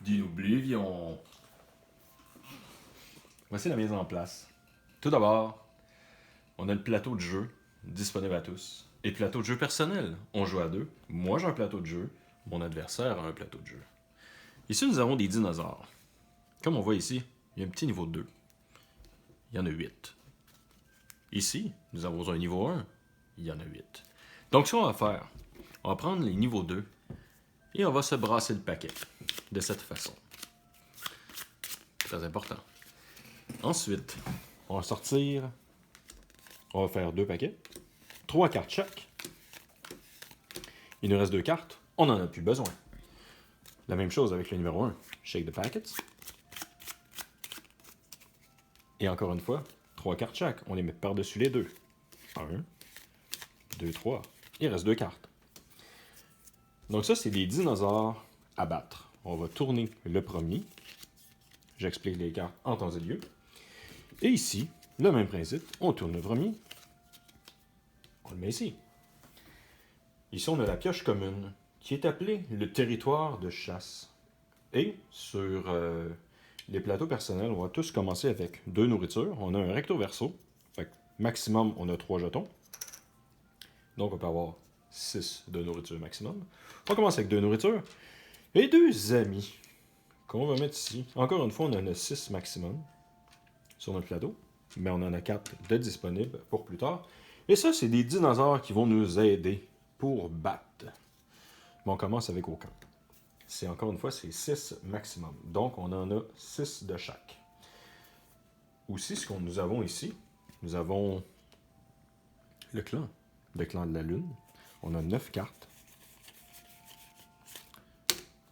d'Oblivion. Voici la mise en place. Tout d'abord, on a le plateau de jeu disponible à tous. Et plateau de jeu personnel. On joue à deux. Moi, j'ai un plateau de jeu. Mon adversaire a un plateau de jeu. Ici, nous avons des dinosaures. Comme on voit ici, il y a un petit niveau 2. Il y en a 8. Ici, nous avons un niveau 1. Il y en a 8. Donc, ce qu'on va faire, on va prendre les niveaux 2 et on va se brasser le paquet de cette façon. Très important. Ensuite, on va sortir, on va faire 2 paquets, 3 cartes chaque. Il nous reste 2 cartes, on n'en a plus besoin. La même chose avec le numéro 1, shake the packets. Et encore une fois, 3 cartes chaque, on les met par-dessus les 2. 1, 2, 3. Il reste 2 cartes. Donc ça, c'est des dinosaures à battre. On va tourner le premier. J'explique les cartes en temps et lieu. Et ici, le même principe. On tourne le premier. On le met ici. Ici, on a la pioche commune, qui est appelée le territoire de chasse. Et sur les plateaux personnels, on va tous commencer avec 2 nourritures. On a un recto verso. Fait que maximum, on a 3 jetons. Donc, on peut avoir 6 de nourriture maximum. On commence avec 2 nourritures. Et 2 amis qu'on va mettre ici. Encore une fois, on en a 6 maximum sur notre plateau. Mais on en a 4 de disponibles pour plus tard. Et ça, c'est des dinosaures qui vont nous aider pour battre. Mais on commence avec aucun. C'est encore une fois, c'est 6 maximum. Donc, on en a 6 de chaque. Aussi, ce que nous avons ici, nous avons le clan de la Lune. On a 9 cartes.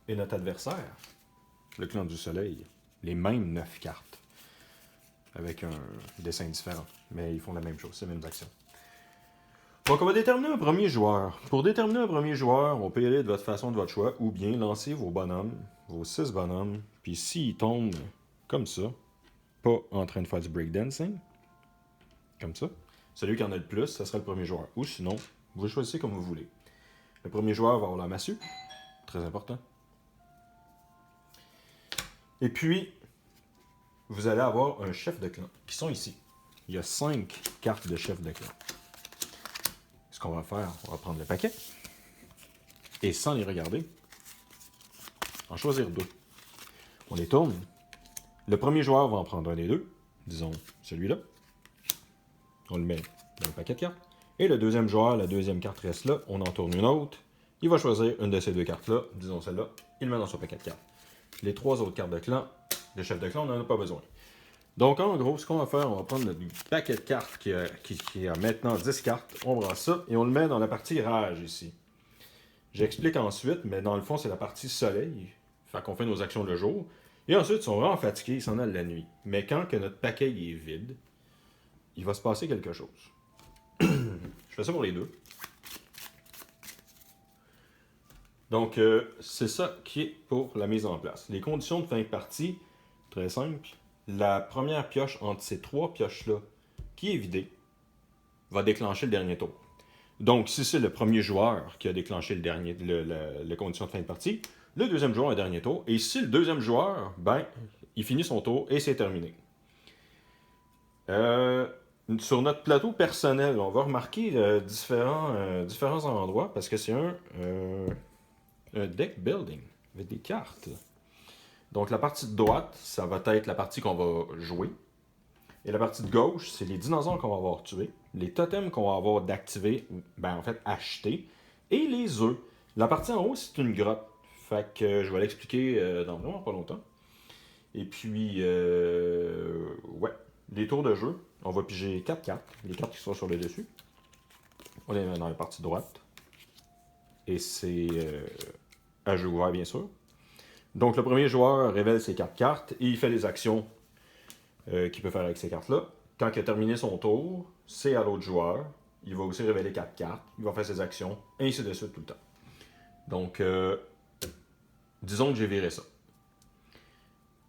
Et notre adversaire, le clan du Soleil, les mêmes 9 cartes. Avec un dessin différent. Mais ils font la même chose, c'est les mêmes actions. Donc on va déterminer un premier joueur. Pour déterminer un premier joueur, on peut y aller de votre façon, de votre choix, ou bien lancer vos bonhommes, vos 6 bonhommes, puis s'ils tombent comme ça, pas en train de faire du breakdancing, comme ça, celui qui en a le plus, ça sera le premier joueur. Ou sinon, vous choisissez comme vous voulez. Le premier joueur va avoir la massue, très important. Et puis, vous allez avoir un chef de clan, qui sont ici. Il y a 5 cartes de chef de clan. Ce qu'on va faire, on va prendre le paquet, et sans les regarder, en choisir 2. On les tourne. Le premier joueur va en prendre un des 2, disons celui-là. On le met dans le paquet de cartes. Et le deuxième joueur, la deuxième carte reste là, on en tourne une autre. Il va choisir une de ces 2 cartes-là, disons celle-là, il le met dans son paquet de cartes. Les 3 autres cartes de clan, de chef de clan, on n'en a pas besoin. Donc, en gros, ce qu'on va faire, on va prendre notre paquet de cartes qui a maintenant 10 cartes. On brasse ça et on le met dans la partie rage ici. J'explique ensuite, mais dans le fond, c'est la partie soleil. Fait qu'on fait nos actions le jour. Et ensuite, ils sont vraiment fatigués, ils s'en allent la nuit. Mais quand que notre paquet est vide, il va se passer quelque chose. Je fais ça pour les 2. Donc, c'est ça qui est pour la mise en place. Les conditions de fin de partie, très simple. La première pioche entre ces 3 pioches-là, qui est vidée, va déclencher le dernier tour. Donc, si c'est le premier joueur qui a déclenché les conditions de fin de partie, le deuxième joueur a un dernier tour. Et si le deuxième joueur, il finit son tour et c'est terminé. Sur notre plateau personnel, on va remarquer différents endroits parce que c'est un deck building avec des cartes. Donc la partie de droite, ça va être la partie qu'on va jouer. Et la partie de gauche, c'est les dinosaures qu'on va avoir tués, les totems qu'on va avoir d'activer, en fait acheter, et les œufs. La partie en haut, c'est une grotte. Fait que je vais l'expliquer dans vraiment pas longtemps. Et puis, ouais, les tours de jeu, on va piger 4 cartes, les cartes qui sont sur le dessus. On les met dans la partie droite. Et c'est à jeu ouvert, bien sûr. Donc, le premier joueur révèle ses 4 cartes et il fait les actions qu'il peut faire avec ces cartes-là. Quand il a terminé son tour, c'est à l'autre joueur. Il va aussi révéler 4 cartes. Il va faire ses actions, et ainsi de suite tout le temps. Donc, disons que j'ai viré ça.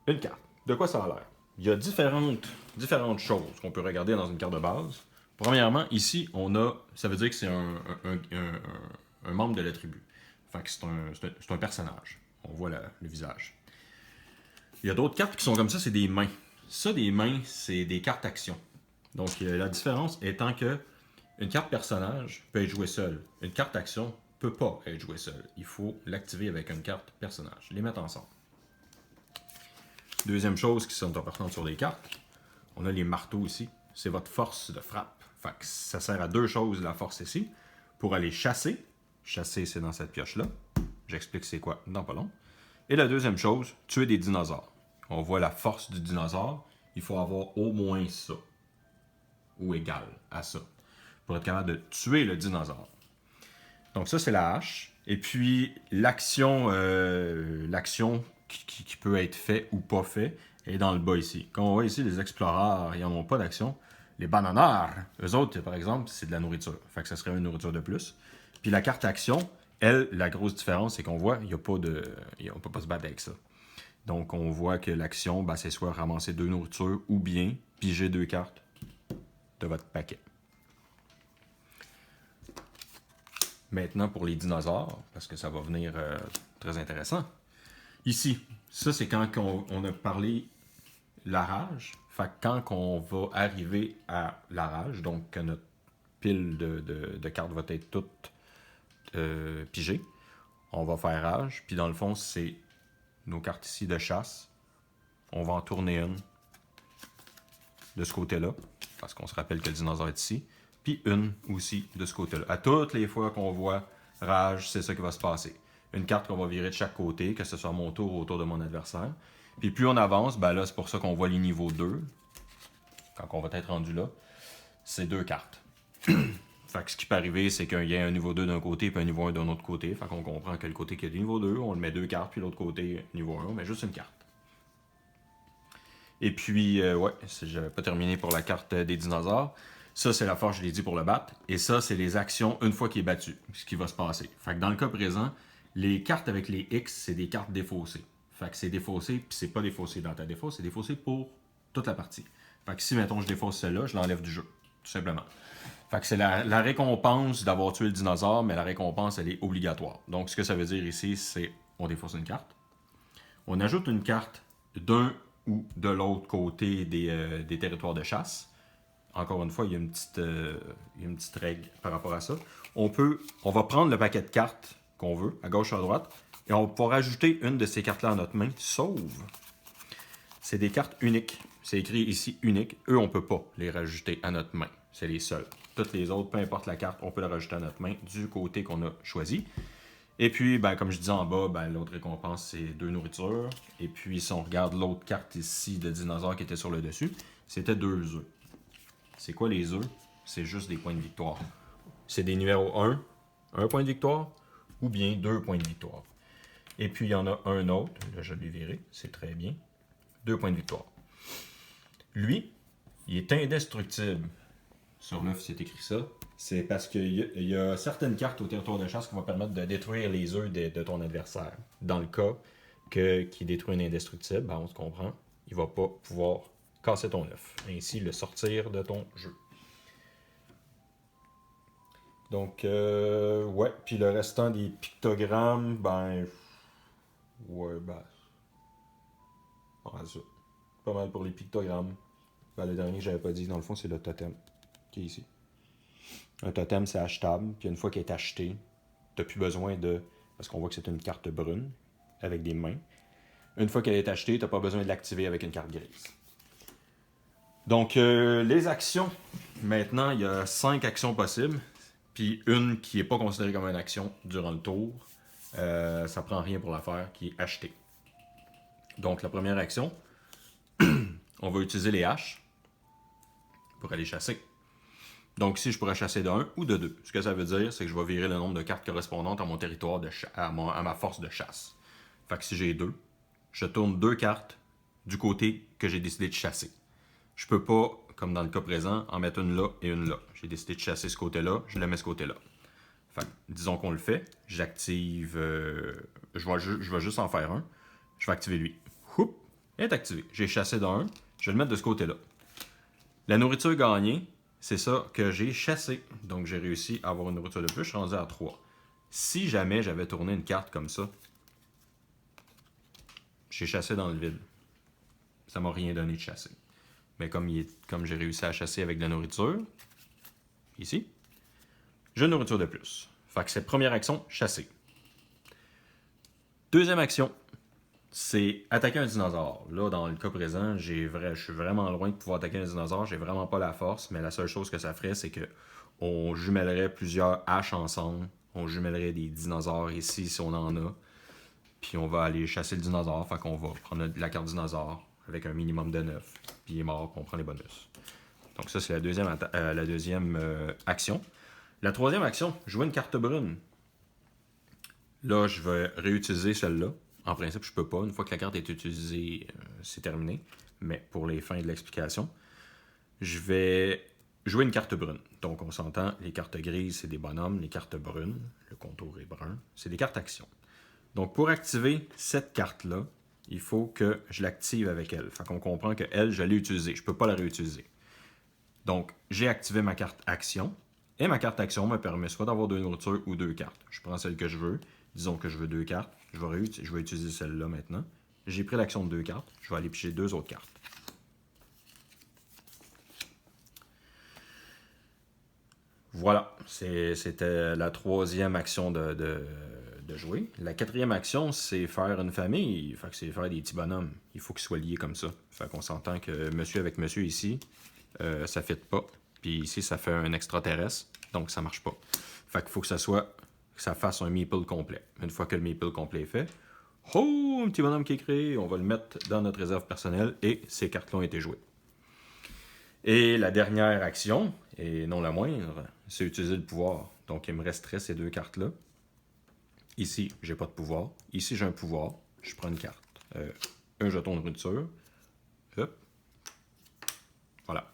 Une carte. De quoi ça a l'air? Il y a différentes choses qu'on peut regarder dans une carte de base. Premièrement, ici, on a... Ça veut dire que c'est un membre de la tribu. Fait que c'est un personnage. On voit le visage. Il y a d'autres cartes qui sont comme ça, c'est des mains. Ça, des mains, c'est des cartes actions. Donc, la différence étant que une carte personnage peut être jouée seule. Une carte action peut pas être jouée seule. Il faut l'activer avec une carte personnage. Les mettre ensemble. Deuxième chose qui sont importantes sur les cartes, on a les marteaux ici. C'est votre force de frappe. Fait que ça sert à deux choses, la force ici. Pour aller chasser. Chasser, c'est dans cette pioche-là. J'explique c'est quoi dans pas long. Et la deuxième chose, tuer des dinosaures. On voit la force du dinosaure. Il faut avoir au moins ça. Ou égal à ça. Pour être capable de tuer le dinosaure. Donc ça, c'est la hache. Et puis, l'action qui peut être fait ou pas fait est dans le bas ici. Comme on voit ici, les exploreurs, ils n'en ont pas d'action. Les bananards, eux autres, par exemple, c'est de la nourriture. Fait que ça serait une nourriture de plus. Puis la carte action, elle, la grosse différence, c'est qu'on voit, il y a pas de... on peut pas se battre avec ça. Donc, on voit que l'action, ben, c'est soit ramasser 2 nourritures ou bien piger 2 cartes de votre paquet. Maintenant, pour les dinosaures, parce que ça va venir très intéressant. Ici, ça, c'est quand on a parlé la rage. Fait que quand on va arriver à la rage, donc que notre pile de cartes va être toute pigée, on va faire rage. Puis dans le fond, c'est nos cartes ici de chasse. On va en tourner une de ce côté-là, parce qu'on se rappelle que le dinosaure est ici. Puis une aussi de ce côté-là. À toutes les fois qu'on voit rage, c'est ça qui va se passer. Une carte qu'on va virer de chaque côté, que ce soit mon tour ou autour de mon adversaire. Puis plus on avance, ben là, c'est pour ça qu'on voit les niveaux 2. Quand on va être rendu là, c'est 2 cartes. Fait que ce qui peut arriver, c'est qu'il y a un niveau 2 d'un côté et un niveau 1 d'un autre côté. Fait qu'on comprend que le côté qui est du niveau 2, on le met 2 cartes, puis l'autre côté, niveau 1, on met juste une carte. Et puis, ouais, j'avais pas terminé pour la carte des dinosaures. Ça, c'est la force, je l'ai dit, pour le battre. Et ça, c'est les actions une fois qu'il est battu, ce qui va se passer. Fait que dans le cas présent, les cartes avec les X, c'est des cartes défaussées. Fait que c'est défaussé, puis c'est pas défaussé dans ta défausse, c'est défaussé pour toute la partie. Fait que si, mettons, je défausse celle-là, je l'enlève du jeu, tout simplement. Fait que c'est la récompense d'avoir tué le dinosaure, mais la récompense, elle est obligatoire. Donc, ce que ça veut dire ici, c'est on défausse une carte. On ajoute une carte d'un ou de l'autre côté des territoires de chasse. Encore une fois, il y a une petite règle par rapport à ça. On va prendre le paquet de cartes qu'on veut, à gauche ou à droite, et on va pouvoir ajouter une de ces cartes-là à notre main, sauf c'est des cartes uniques. C'est écrit ici unique. Eux, on ne peut pas les rajouter à notre main. C'est les seuls. Toutes les autres, peu importe la carte, on peut la rajouter à notre main du côté qu'on a choisi. Et puis, ben, comme je disais en bas, ben, l'autre récompense, c'est 2 nourritures. Et puis, si on regarde l'autre carte ici de dinosaure qui était sur le dessus, c'était 2 œufs. C'est quoi les œufs? C'est juste des points de victoire. C'est des numéros 1 point de victoire, ou bien 2 points de victoire. Et puis, il y en a un autre, là je l'ai viré, c'est très bien, 2 points de victoire. Lui, il est indestructible. Sur l'œuf, c'est écrit ça. C'est parce qu'il y a certaines cartes au territoire de chasse qui vont permettre de détruire les œufs de ton adversaire. Dans le cas qu'il détruit un indestructible, ben on se comprend, il ne va pas pouvoir casser ton œuf. Ainsi, le sortir de ton jeu. Donc, ouais. Puis le restant des pictogrammes, ben... Ouais, ben... ça. Pas mal pour les pictogrammes. Ben, le dernier que j'avais pas dit, dans le fond, c'est le totem qui est ici. Un totem, c'est achetable. Puis une fois qu'il est acheté, t'as plus besoin de... Parce qu'on voit que c'est une carte brune, avec des mains. Une fois qu'elle est achetée, t'as pas besoin de l'activer avec une carte grise. Donc, les actions. Maintenant, il y a 5 actions possibles. Puis une qui n'est pas considérée comme une action durant le tour. Ça prend rien pour la faire, qui est acheter. Donc, la première action, on va utiliser les haches pour aller chasser. Donc ici, je pourrais chasser de 1 ou de 2. Ce que ça veut dire, c'est que je vais virer le nombre de cartes correspondantes à mon territoire, à ma force de chasse. Fait que si j'ai 2, je tourne 2 cartes du côté que j'ai décidé de chasser. Je peux pas, comme dans le cas présent, en mettre une là et une là. J'ai décidé de chasser ce côté-là, je le mets ce côté-là. Fait que, disons qu'on le fait, j'active... je vais juste en faire un. Je vais activer lui. Oup, il est activé. J'ai chassé de 1, je vais le mettre de ce côté-là. La nourriture gagnée, c'est ça que j'ai chassé. Donc, j'ai réussi à avoir une nourriture de plus. Je suis rendu à 3. Si jamais j'avais tourné une carte comme ça, j'ai chassé dans le vide. ça m'a rien donné de chasser. Mais comme j'ai réussi à chasser avec de la nourriture, ici, j'ai une nourriture de plus. Fait que c'est première action, chasser. Deuxième action, c'est attaquer un dinosaure. Là, dans le cas présent, je suis vraiment loin de pouvoir attaquer un dinosaure. J'ai vraiment pas la force, mais la seule chose que ça ferait, c'est que on jumellerait plusieurs haches ensemble. On jumellerait des dinosaures ici, si on en a. Puis on va aller chasser le dinosaure. Fait qu'on va prendre la carte dinosaure avec un minimum de 9. Puis il est mort, puis on prend les bonus. Donc ça, c'est la deuxième action. La troisième action, jouer une carte brune. Là, je vais réutiliser celle-là. En principe, je peux pas. Une fois que la carte est utilisée, c'est terminé. Mais pour les fins de l'explication, je vais jouer une carte brune. Donc, on s'entend, les cartes grises, c'est des bonhommes. Les cartes brunes, le contour est brun, c'est des cartes actions. Donc, pour activer cette carte-là, il faut que je l'active avec elle. Fait qu'on comprend qu'elle, je l'ai utilisée. Je ne peux pas la réutiliser. Donc, j'ai activé ma carte action. Et ma carte action me permet soit d'avoir 2 nourritures ou 2 cartes. Je prends celle que je veux. Disons que je veux 2 cartes. Je vais utiliser celle-là maintenant. J'ai pris l'action de 2 cartes. Je vais aller piger 2 autres cartes. Voilà, c'était la troisième action de jouer. La quatrième action, c'est faire une famille. Fait que c'est faire des petits bonhommes. Il faut qu'ils soient liés comme ça. Fait qu'on s'entend que monsieur avec monsieur ici, ça ne fit pas. Puis ici, ça fait un extraterrestre. Donc ça marche pas. Fait qu'il faut que ça fasse un meeple complet. Une fois que le meeple complet est fait, oh, un petit bonhomme qui est créé, on va le mettre dans notre réserve personnelle et ces cartes-là ont été jouées. Et la dernière action, et non la moindre, c'est utiliser le pouvoir. Donc il me resterait ces 2 cartes-là. Ici, j'ai pas de pouvoir. Ici, j'ai un pouvoir. Je prends une carte. Un jeton de rupture. Hop. Voilà.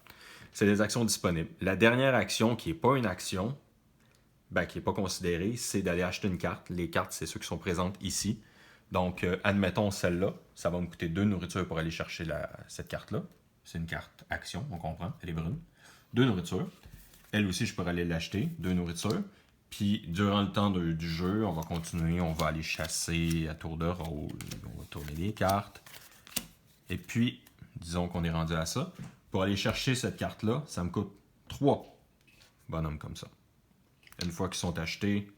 C'est les actions disponibles. La dernière action, qui n'est pas une action, qui n'est pas considérée, c'est d'aller acheter une carte. Les cartes, c'est ceux qui sont présentes ici. Donc, admettons celle-là. Ça va me coûter 2 nourritures pour aller chercher cette carte-là. C'est une carte action, on comprend. Elle est brune. 2 nourritures. Elle aussi, je pourrais aller l'acheter. 2 nourritures. Puis, durant le temps du jeu, on va continuer. On va aller chasser à tour de rôle. On va tourner les cartes. Et puis, disons qu'on est rendu à ça. Pour aller chercher cette carte-là, ça me coûte 3 bonhommes comme ça. Une fois qu'ils sont achetés,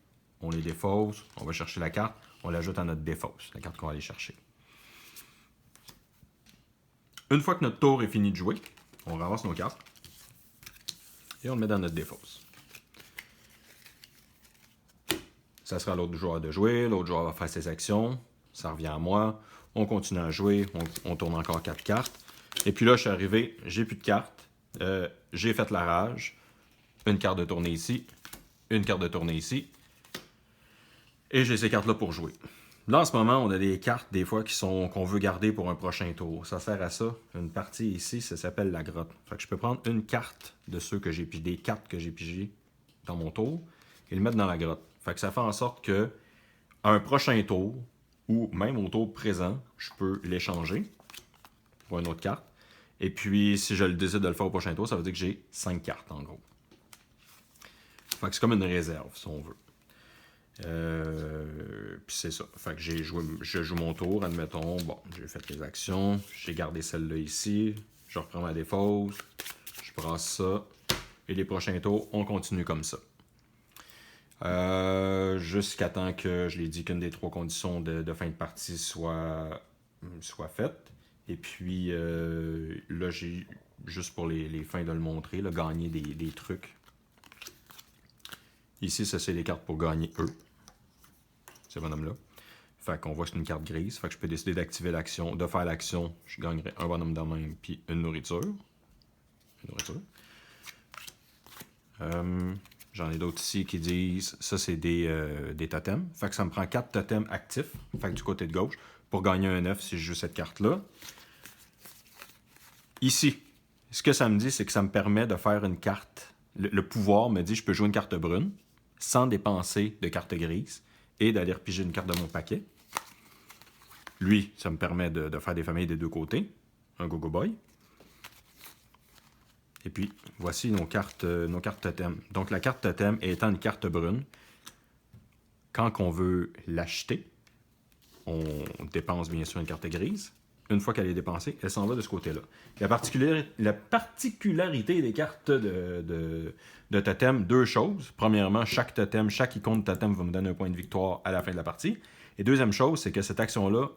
on les défausse. On va chercher la carte. On l'ajoute à notre défausse, la carte qu'on va aller chercher. Une fois que notre tour est fini de jouer, on ramasse nos cartes et on le met dans notre défausse. Ça sera à l'autre joueur de jouer, l'autre joueur va faire ses actions, ça revient à moi, on continue à jouer, on tourne encore 4 cartes. Et puis là, je suis arrivé, j'ai plus de cartes, j'ai fait la rage, une carte de tournée ici, une carte de tournée ici, et j'ai ces cartes-là pour jouer. Là, en ce moment, on a des cartes, des fois, qu'on veut garder pour un prochain tour. Ça sert à ça. Une partie ici, ça s'appelle la grotte. Fait que je peux prendre une carte de ceux que j'ai pigés, des cartes que j'ai pigées dans mon tour, et le mettre dans la grotte. Fait que ça fait en sorte que, à un prochain tour, ou même au tour présent, je peux l'échanger pour une autre carte. Et puis, si je le décide de le faire au prochain tour, ça veut dire que j'ai 5 cartes, en gros. Fait que c'est comme une réserve, si on veut. Puis c'est ça. Fait que je joue mon tour, admettons. Bon, j'ai fait les actions. J'ai gardé celle-là ici. Je reprends ma défausse. Je brasse ça. Et les prochains tours, on continue comme ça. Jusqu'à temps que, je l'ai dit, qu'une des 3 conditions de fin de partie soit faite. Et puis, là, j'ai, juste pour les fins de le montrer, là, gagné des trucs. Ici, ça, c'est les cartes pour gagner eux. Ces bonhommes-là. Fait qu'on voit que c'est une carte grise. Fait que je peux décider d'activer l'action, de faire l'action. Je gagnerai un bonhomme de même, puis une nourriture. J'en ai d'autres ici qui disent, ça c'est des totems. Fait que ça me prend 4 totems actifs, fait que du côté de gauche, pour gagner un 9 si je joue cette carte-là. Ici, ce que ça me dit, c'est que ça me permet de faire une carte. Le pouvoir me dit que je peux jouer une carte brune, sans dépenser de carte grise, et d'aller repiger une carte de mon paquet. Lui, ça me permet de faire des familles des deux côtés. Un Go-Go Boy. Et puis, voici nos cartes totem. Donc, la carte totem étant une carte brune, quand on veut l'acheter, on dépense bien sûr une carte grise. une fois qu'elle est dépensée, elle s'en va de ce côté-là. La particularité des cartes de totem, deux choses. Premièrement, chaque totem, chaque icône de totem va me donner un point de victoire à la fin de la partie. Et deuxième chose, c'est que cette action-là,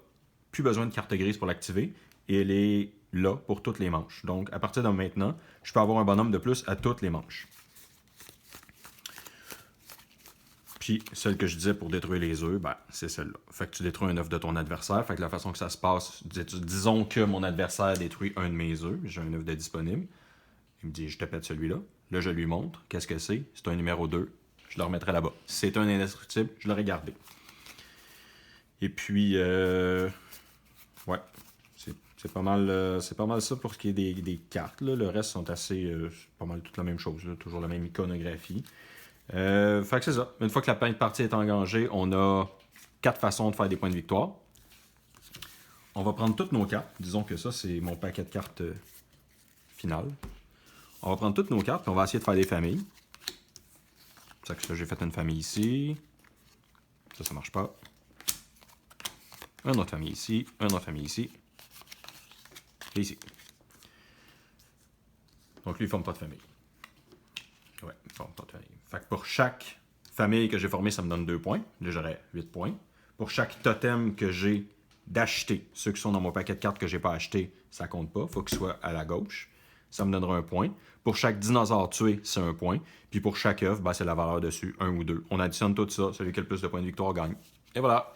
plus besoin de carte grise pour l'activer, et elle est là pour toutes les manches. Donc, à partir de maintenant, je peux avoir un bonhomme de plus à toutes les manches. Puis, celle que je disais pour détruire les œufs, ben, c'est celle-là. Fait que tu détruis un œuf de ton adversaire. Fait que la façon que ça se passe, disons que mon adversaire détruit un de mes œufs. J'ai un œuf de disponible. Il me dit, je te pète celui-là. Là, je lui montre. Qu'est-ce que c'est? C'est un numéro 2. Je le remettrai là-bas. Si c'est un indestructible, je l'aurais gardé. Et puis, ouais. C'est pas mal ça pour ce qui est des cartes. Là. Le reste sont assez... pas mal toute la même chose. Là. Toujours la même iconographie. Fait que c'est ça. Une fois que la partie est engagée, on a 4 façons de faire des points de victoire. On va prendre toutes nos cartes. Disons que ça, c'est mon paquet de cartes final. On va prendre toutes nos cartes et on va essayer de faire des familles. C'est ça que j'ai fait une famille ici. Ça marche pas. Une autre famille ici. Une autre famille ici. Et ici. Donc lui, il ne forme pas de famille. Ouais, il ne forme pas de famille. Fait que pour chaque famille que j'ai formée, ça me donne 2 points. Là, j'aurais 8 points. Pour chaque totem que j'ai d'acheter, ceux qui sont dans mon paquet de cartes que j'ai pas acheté, ça compte pas. Il faut qu'ils soient à la gauche. Ça me donnera 1 point. Pour chaque dinosaure tué, c'est 1 point. Puis pour chaque œuf, ben, c'est la valeur dessus, 1 ou 2. On additionne tout ça. Celui qui a le plus de points de victoire gagne. Et voilà.